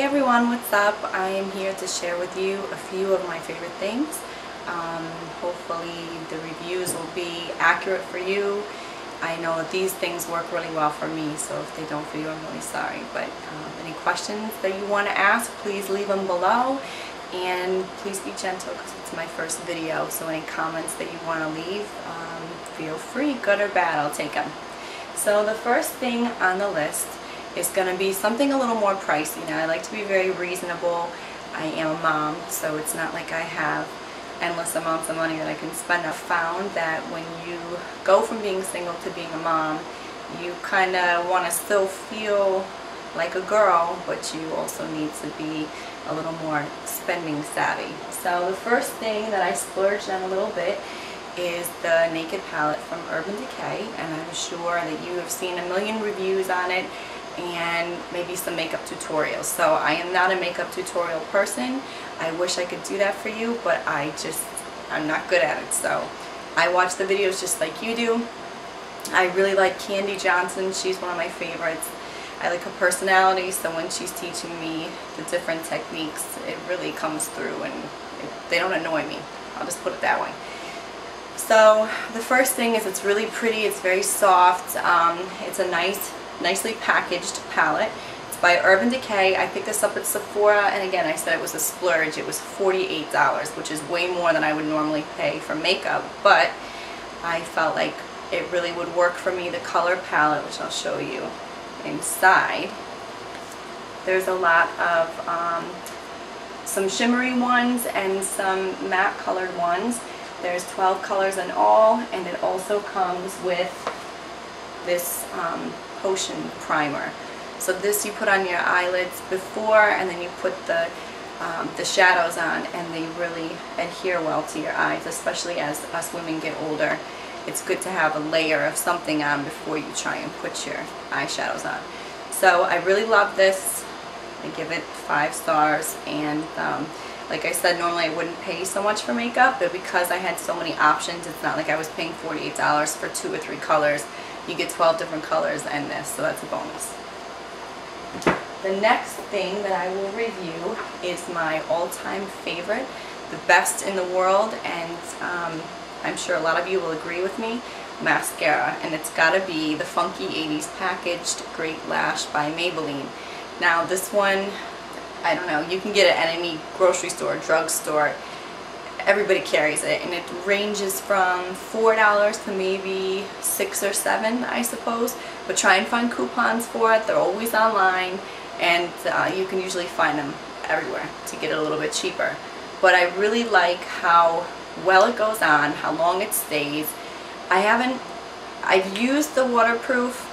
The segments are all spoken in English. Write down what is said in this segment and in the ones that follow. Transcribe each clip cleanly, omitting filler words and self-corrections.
Hey everyone, what's up? I am here to share with you a few of my favorite things. Hopefully the reviews will be accurate for you. I know that these things work really well for me, so if they don't for you, I'm really sorry. But any questions that you want to ask, please leave them below. And please be gentle because it's my first video, so any comments that you want to leave, feel free, good or bad, I'll take them. So the first thing on the list is going to be something a little more pricey. Now I like to be very reasonable. I am a mom, so it's not like I have endless amounts of money that I can spend. I've found that when you go from being single to being a mom, you kind of want to still feel like a girl, but you also need to be a little more spending savvy. So the first thing that I splurged on a little bit is the Naked palette from Urban Decay, and I'm sure that you have seen a million reviews on it and maybe some makeup tutorials. So I am not a makeup tutorial person. I wish I could do that for you, but I'm not good at it. So I watch the videos just like you do. I really like Kandee Johnson. She's one of my favorites. I like her personality, so when she's teaching me the different techniques, it really comes through and they don't annoy me. I'll just put it that way. So the first thing is it's really pretty. It's very soft. It's a nicely packaged palette. It's by Urban Decay. I picked this up at Sephora, and again, I said it was a splurge. It was $48, which is way more than I would normally pay for makeup, but I felt like it really would work for me. The color palette, which I'll show you inside, there's a lot of some shimmery ones and some matte colored ones. There's 12 colors in all, and it also comes with this potion primer. So this you put on your eyelids before, and then you put the shadows on, and they really adhere well to your eyes, especially as us women get older. It's good to have a layer of something on before you try and put your eyeshadows on. So I really love this. I give it 5 stars, and like I said, normally I wouldn't pay so much for makeup, but because I had so many options, it's not like I was paying $48 for 2 or 3 colors. You get 12 different colors and this, so that's a bonus. The next thing that I will review is my all-time favorite, the best in the world, and I'm sure a lot of you will agree with me, mascara, and it's got to be the Funky 80s Packaged Great Lash by Maybelline. Now this one, I don't know, you can get it at any grocery store, drugstore. Everybody carries it, and it ranges from $4 to maybe $6 or $7, I suppose. But try and find coupons for it. They're always online, and you can usually find them everywhere to get it a little bit cheaper. But I really like how well it goes on, how long it stays. I've used the waterproof.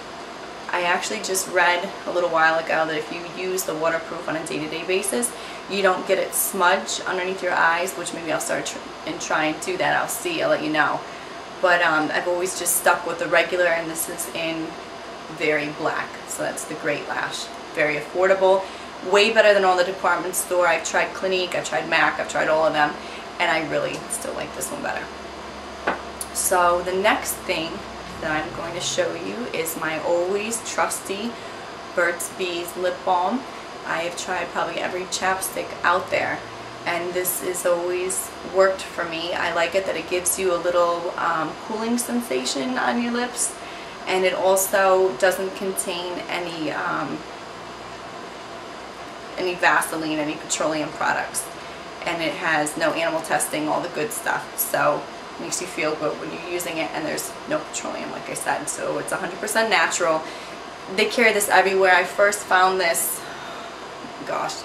I actually just read a little while ago that if you use the waterproof on a day-to-day basis, you don't get it smudge underneath your eyes, which maybe I'll start and try and do that. I'll let you know. But I've always just stuck with the regular, and this is in very black. So that's the Great Lash. Very affordable. Way better than all the department store. I've tried Clinique, I've tried MAC, I've tried all of them, and I really still like this one better. So the next thing that I'm going to show you is my always trusty Burt's Bees lip balm. I have tried probably every chapstick out there, and this has always worked for me. I like it that it gives you a little cooling sensation on your lips, and it also doesn't contain any Vaseline, any petroleum products, and it has no animal testing, all the good stuff. So makes you feel good when you're using it, and there's no petroleum, like I said, so it's 100% natural. They carry this everywhere. I first found this, gosh,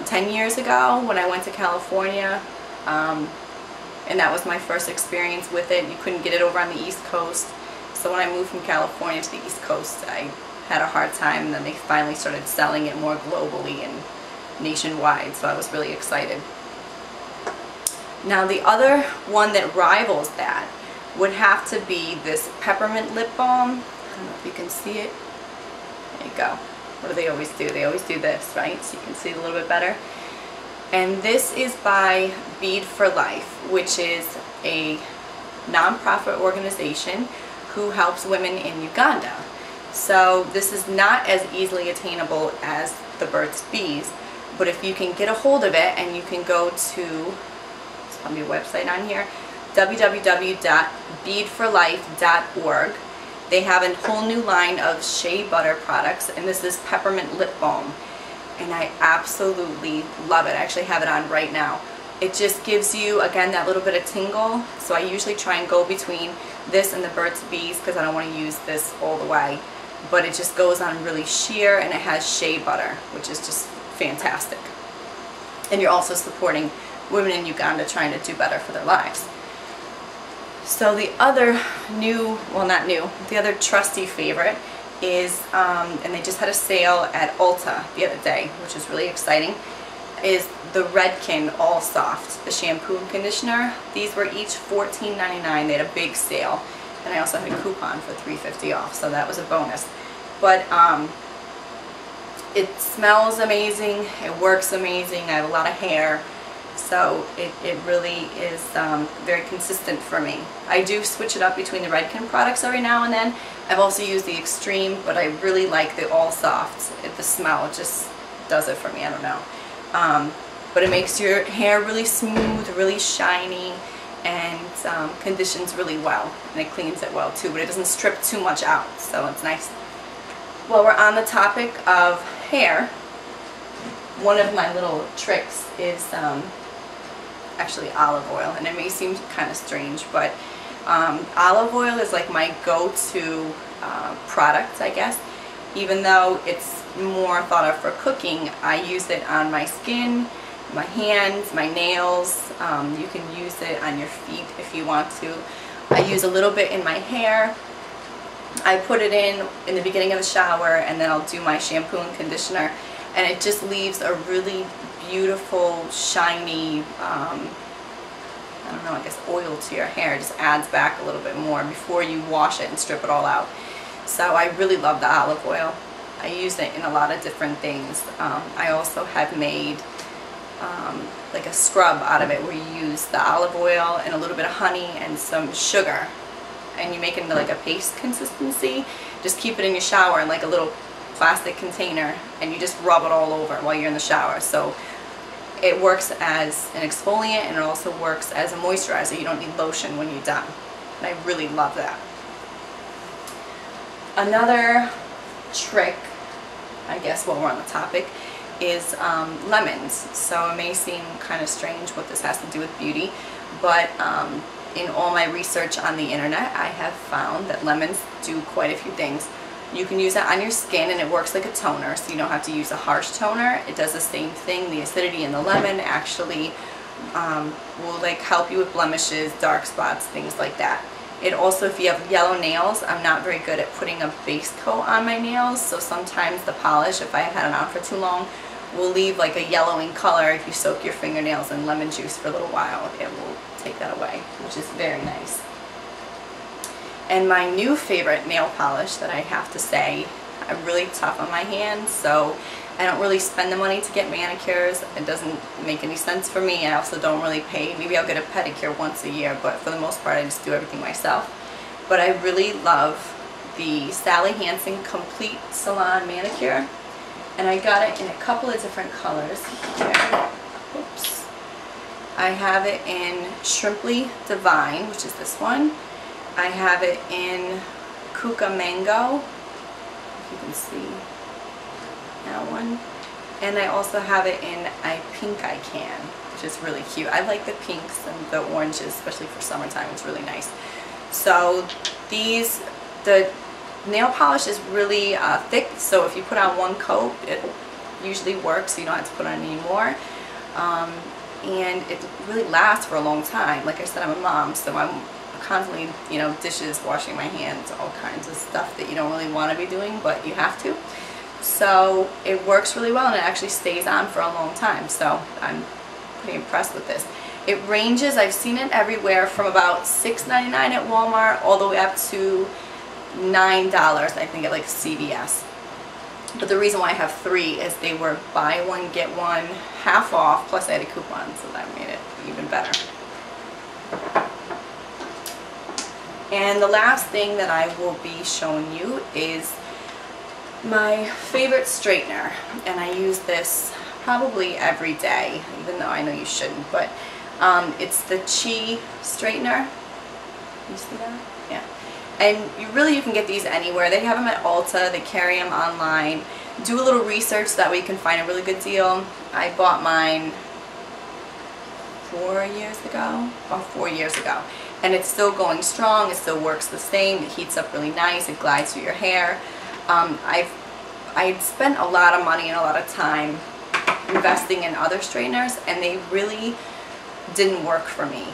10 years ago when I went to California, and that was my first experience with it. You couldn't get it over on the East Coast, so when I moved from California to the East Coast, I had a hard time, and then they finally started selling it more globally and nationwide, so I was really excited. Now the other one that rivals that would have to be this peppermint lip balm. I don't know if you can see it. There you go. What do they always do? They always do this, right? So you can see it a little bit better. And this is by Bead for Life, which is a non-profit organization who helps women in Uganda. So this is not as easily attainable as the Burt's Bees, But if you can get a hold of it, and you can go to, there's probably a website on here, www.beadforlife.org. They have a whole new line of shea butter products, and this is peppermint lip balm, and I absolutely love it. I actually have it on right now. It just gives you, again, that little bit of tingle. So I usually try and go between this and the Burt's Bees because I don't want to use this all the way. But it just goes on really sheer, and it has shea butter, which is just fantastic. And you're also supporting women in Uganda trying to do better for their lives. So the other new, well not new, the other trusty favorite is, and they just had a sale at Ulta the other day, which is really exciting, is the Redken All Soft, the shampoo and conditioner. These were each $14.99. They had a big sale, and I also had a coupon for $3.50 off, so that was a bonus. But it smells amazing, it works amazing. I have a lot of hair, so it really is very consistent for me. I do switch it up between the Redken products every now and then. I've also used the Extreme, but I really like the All Soft. The smell just does it for me, I don't know. But it makes your hair really smooth, really shiny, and conditions really well. And it cleans it well too, but it doesn't strip too much out, so it's nice. While we're on the topic of hair, one of my little tricks is actually olive oil, and it may seem kind of strange, but olive oil is like my go-to product, I guess. Even though it's more thought of for cooking, I use it on my skin, my hands, my nails. You can use it on your feet if you want to. I use a little bit in my hair. I put it in the beginning of the shower, and then I'll do my shampoo and conditioner, and it just leaves a really beautiful, shiny, I don't know, I guess oil to your hair. It just adds back a little bit more before you wash it and strip it all out. So I really love the olive oil. I use it in a lot of different things. I also have made like a scrub out of it where you use the olive oil and a little bit of honey and some sugar, and you make it into like a paste consistency. Just keep it in your shower in like a little plastic container, and you just rub it all over while you're in the shower. So it works as an exfoliant, and it also works as a moisturizer. You don't need lotion when you're done. And I really love that. Another trick, I guess while we're on the topic, is lemons. So it may seem kind of strange what this has to do with beauty, but in all my research on the internet, I have found that lemons do quite a few things. You can use it on your skin, and it works like a toner, so you don't have to use a harsh toner. It does the same thing. The acidity in the lemon actually will like help you with blemishes, dark spots, things like that. It also, if you have yellow nails, I'm not very good at putting a base coat on my nails, so sometimes the polish, if I have had it on for too long, will leave like a yellowing color. If you soak your fingernails in lemon juice for a little while, it will take that away, which is very nice. And my new favorite nail polish that I have to say, I'm really tough on my hands, so I don't really spend the money to get manicures. It doesn't make any sense for me. I also don't really pay. Maybe I'll get a pedicure once a year, but for the most part I just do everything myself. But I really love the Sally Hansen Complete Salon Manicure, and I got it in a couple of different colors here. Oops. I have it in Shrimply Divine, which is this one. I have it in Kuka Mango, if you can see that one. And I also have it in I Pink I Can, which is really cute. I like the pinks and the oranges, especially for summertime. It's really nice. So the nail polish is really thick, so if you put on one coat, it usually works, so you don't have to put on any more. And it really lasts for a long time. Like I said, I'm a mom, so I'm constantly, you know, dishes, washing my hands, all kinds of stuff that you don't really want to be doing, but you have to. So it works really well, and it actually stays on for a long time, so I'm pretty impressed with this. It ranges, I've seen it everywhere from about $6.99 at Walmart all the way up to $9, I think, at like CVS. But the reason why I have 3 is they were buy one, get one, half off, plus I had a coupon, so that made it even better. And the last thing that I will be showing you is my favorite straightener, and I use this probably every day, even though I know you shouldn't, but it's the Chi straightener. You see that? Yeah. And you can get these anywhere. They have them at Ulta, they carry them online. Do a little research so that way you can find a really good deal. I bought mine 4 years ago, and it's still going strong. It still works the same. It heats up really nice. It glides through your hair. I'd spent a lot of money and a lot of time investing in other straighteners, and they really didn't work for me.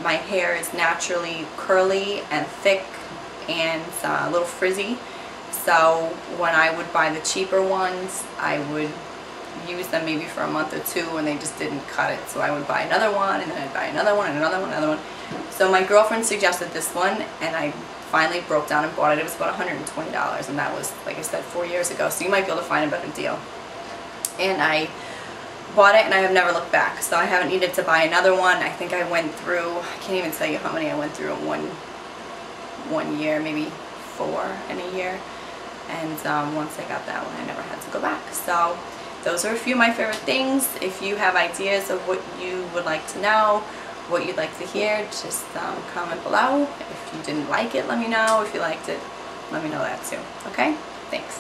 My hair is naturally curly and thick and a little frizzy, so when I would buy the cheaper ones, I would use them maybe for a month or two and they just didn't cut it. So I would buy another one, and then I'd buy another one, and another one, another one. So my girlfriend suggested this one, and I finally broke down and bought it. It was about $120, and that was, like I said, 4 years ago, so you might be able to find a better deal. And I bought it, and I have never looked back, so I haven't needed to buy another one. I think I went through, I can't even tell you how many I went through in one year, maybe 4 in a year. And once I got that one, I never had to go back. So those are a few of my favorite things. If you have ideas of what you would like to know, what you'd like to hear, just comment below. If you didn't like it, let me know. If you liked it, let me know that too. Okay? Thanks.